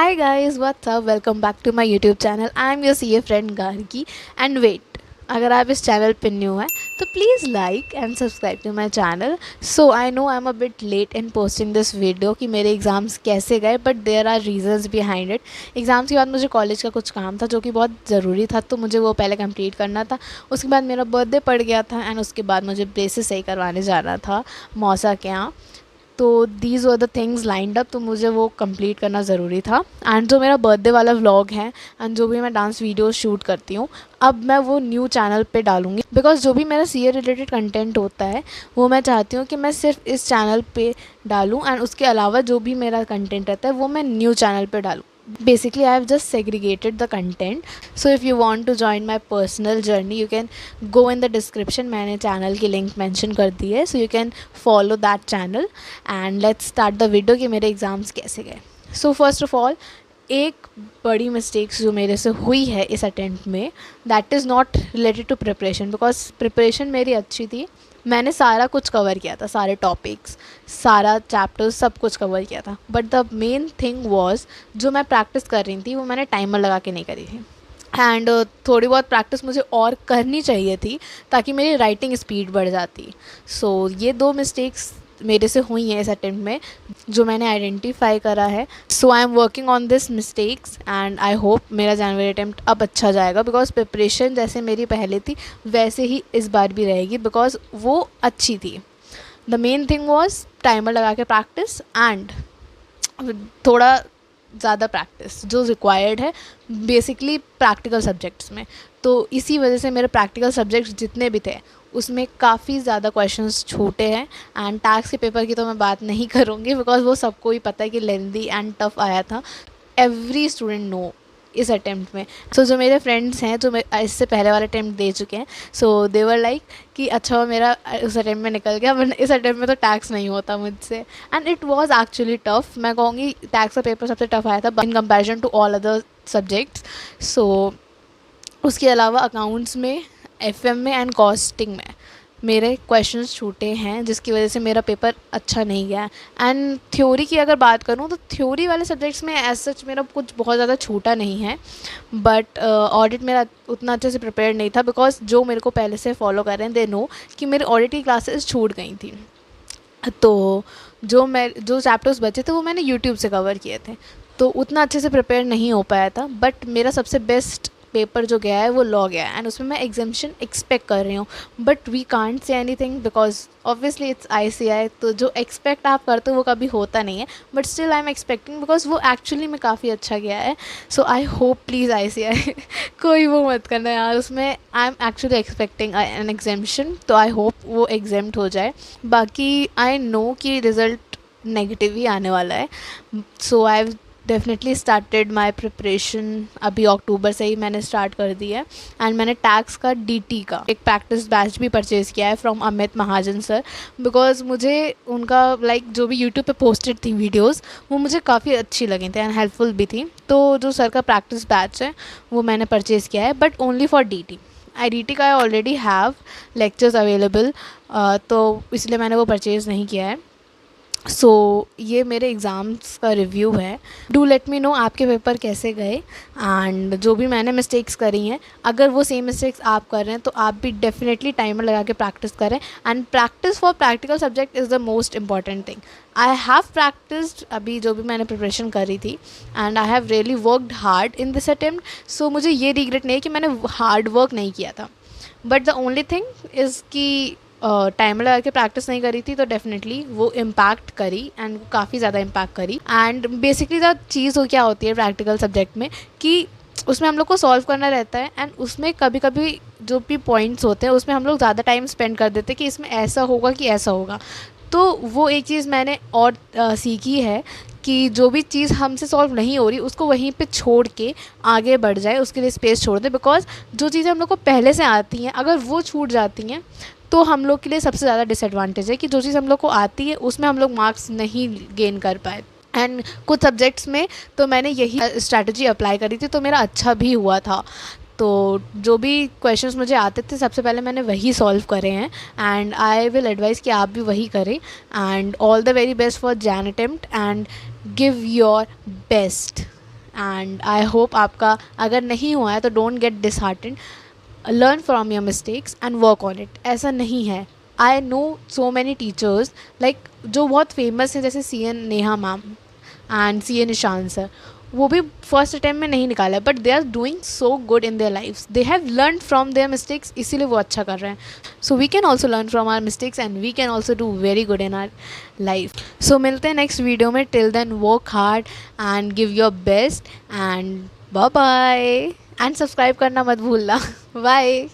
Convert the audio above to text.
Hi guys, what's up? Welcome back to my YouTube channel. I am your CA friend Gargi. And wait, अगर आप इस channel पे new हैं तो please like and subscribe to my channel. So I know I am a bit late in posting this video कि मेरे exams कैसे गए, but there are reasons behind it. Exams के बाद मुझे कॉलेज का कुछ काम था जो कि बहुत ज़रूरी था, तो मुझे वो पहले कंप्लीट करना था. उसके बाद मेरा बर्थडे पड़ गया था एंड उसके बाद मुझे ब्रेसेस सही करवाने जाना था मौसा के यहाँ. तो these were the things lined up, तो मुझे वो कंप्लीट करना ज़रूरी था. एंड जो मेरा बर्थडे वाला व्लॉग है एंड जो भी मैं डांस वीडियो शूट करती हूँ, अब मैं वो न्यू चैनल पे डालूँगी. बिकॉज जो भी मेरा सीए रिलेटेड कंटेंट होता है वो मैं चाहती हूँ कि मैं सिर्फ इस चैनल पे डालूँ एंड उसके अलावा जो भी मेरा कंटेंट रहता है वो मैं न्यू चैनल पे डालूँ. Basically I have just segregated the content. So if you want to join my personal journey, you can go in the description. मैंने चैनल की लिंक मेंशन कर दी है, so you can follow that channel. And let's start the video कि मेरे exams कैसे गए. So first of all, एक बड़ी मिस्टेक्स जो मेरे से हुई है इस अटेम्प्ट में, that is not related to preparation, because preparation मेरी अच्छी थी. मैंने सारा कुछ कवर किया था, सारे टॉपिक्स, सारा चैप्टर्स, सब कुछ कवर किया था. But the main thing was, जो मैं प्रैक्टिस कर रही थी वो मैंने टाइमर लगा के नहीं करी थी. एंड थोड़ी बहुत प्रैक्टिस मुझे और करनी चाहिए थी ताकि मेरी राइटिंग स्पीड बढ़ जाती. सो ये दो मिस्टेक्स मेरे से हुई हैं इस अटेम्प्ट में जो मैंने आइडेंटिफाई करा है. So I am working on this mistakes and I hope मेरा जनवरी अटेम्प्ट अब अच्छा जाएगा. बिकॉज प्रिपरेशन जैसे मेरी पहले थी वैसे ही इस बार भी रहेगी, बिकॉज वो अच्छी थी. The main thing was timer लगा के प्रैक्टिस एंड थोड़ा ज़्यादा प्रैक्टिस जो रिक्वायर्ड है बेसिकली प्रैक्टिकल सब्जेक्ट्स में. तो इसी वजह से मेरे प्रैक्टिकल सब्जेक्ट्स जितने भी थे उसमें काफ़ी ज़्यादा क्वेश्चंस छूटे हैं. एंड टैक्स के पेपर की तो मैं बात नहीं करूँगी बिकॉज वो सबको ही पता है कि लेंदी एंड टफ आया था. एवरी स्टूडेंट नो इस अटेम्प्ट में. सो जो मेरे फ्रेंड्स हैं जो इससे पहले वाला अटेम्प्ट दे चुके हैं, सो दे वर लाइक कि अच्छा मेरा उस अटेम्प्ट में निकल गया, वरना इस अटेम्प्ट में तो टैक्स नहीं होता मुझसे. And it was actually tough. मैं कहूँगी टैक्स का पेपर सबसे टफ आया था in comparison to all other subjects. So उसके अलावा अकाउंट्स में, एफएम में एंड कॉस्टिंग में मेरे क्वेश्चंस छूटे हैं जिसकी वजह से मेरा पेपर अच्छा नहीं गया. एंड थ्योरी की अगर बात करूँ तो थ्योरी वाले सब्जेक्ट्स में एज सच मेरा कुछ बहुत ज़्यादा छूटा नहीं है. बट ऑडिट मेरा उतना अच्छे से प्रिपेयर नहीं था बिकॉज जो मेरे को पहले से फॉलो कर रहे हैं दे नो कि मेरे ऑडिट की क्लासेस छूट गई थी. तो जो चैप्टर्स बचे थे वो मैंने यूट्यूब से कवर किए थे, तो उतना अच्छे से प्रिपेयर नहीं हो पाया था. बट मेरा सबसे बेस्ट पेपर जो गया है वो लॉ गया है एंड उसमें मैं एग्जामिशन एक्सपेक्ट कर रही हूँ. But we can't say anything because obviously it's ICI. तो जो एक्सपेक्ट आप करते हो वो कभी होता नहीं है, but still I am expecting because वो एक्चुअली में काफ़ी अच्छा गया है. So I hope please ICAI कोई वो मत करना यार, उसमें I am actually expecting an exemption. तो आई होप वो एग्जाम्ड हो जाए. बाकी आई नो कि रिज़ल्ट नेगेटिव ही आने वाला है. So I definitely started my preparation. अभी अक्टूबर से ही मैंने स्टार्ट कर दी है. एंड मैंने टैक्स का डीटी का एक प्रैक्टिस बैच भी परचेज़ किया है from Amit Mahajan sir, because मुझे उनका जो भी यूट्यूब पे पोस्टेड थी वीडियोस वो मुझे काफ़ी अच्छी लगी थी एंड हेल्पफुल भी थी. तो जो सर का प्रैक्टिस बैच है वो मैंने परचेज़ किया है, but only for DT. DT का I already have lectures available, तो इसलिए मैंने वो परचेज़ नहीं किया है. सो ये मेरे एग्ज़ाम्स का रिव्यू है. डू लेट मी नो आपके पेपर कैसे गए एंड जो भी मैंने मिस्टेक्स करी हैं अगर वो सेम मिस्टेक्स आप कर रहे हैं तो आप भी डेफिनेटली टाइमर लगा के प्रैक्टिस करें. And practice for practical subject is the most important thing. I have practised अभी जो भी मैंने प्रिपरेशन करी थी and I have really worked hard in this attempt. So मुझे ये रिग्रेट नहीं है कि मैंने हार्ड वर्क नहीं किया था. But the only thing is कि टाइमर लगा के प्रैक्टिस नहीं करी थी, तो डेफिनेटली वो इम्पैक्ट करी एंड काफ़ी ज़्यादा इम्पैक्ट करी. एंड बेसिकली द चीज़ हो क्या होती है प्रैक्टिकल सब्जेक्ट में कि उसमें हम लोग को सॉल्व करना रहता है एंड उसमें कभी कभी जो भी पॉइंट्स होते हैं उसमें हम लोग ज़्यादा टाइम स्पेंड कर देते हैं कि इसमें ऐसा होगा कि ऐसा होगा. तो वो एक चीज़ मैंने और सीखी है कि जो भी चीज़ हमसे सॉल्व नहीं हो रही उसको वहीं पे छोड़ के आगे बढ़ जाए, उसके लिए स्पेस छोड़ दे. बिकॉज जो चीज़ें हम लोग को पहले से आती हैं अगर वो छूट जाती हैं तो हम लोग के लिए सबसे ज़्यादा डिसएडवांटेज है कि जो चीज़ हम लोग को आती है उसमें हम लोग मार्क्स नहीं गेन कर पाए. एंड कुछ सब्जेक्ट्स में तो मैंने यही स्ट्रैटेजी अप्लाई करी थी तो मेरा अच्छा भी हुआ था. तो जो भी क्वेश्चंस मुझे आते थे सबसे पहले मैंने वही सॉल्व करे हैं एंड आई विल एडवाइज़ कि आप भी वही करें. And all the very best for June attempt and give your best. And I hope आपका अगर नहीं हुआ है तो don't get disheartened, learn from your mistakes and work on it. ऐसा नहीं है, I know so many teachers like जो बहुत फेमस हैं, जैसे C N Neha ma'am and C N Nishan sir, वो भी फर्स्ट अटैम्प्ट में नहीं निकाला, but they are doing so good in their lives, they have learn from their mistakes, इसीलिए वो अच्छा कर रहे हैं। So we can also learn from our mistakes and we can also do very good in our life. So मिलते हैं next video में, till then work hard and give your best and bye bye, and subscribe करना मत भूलना। Bye.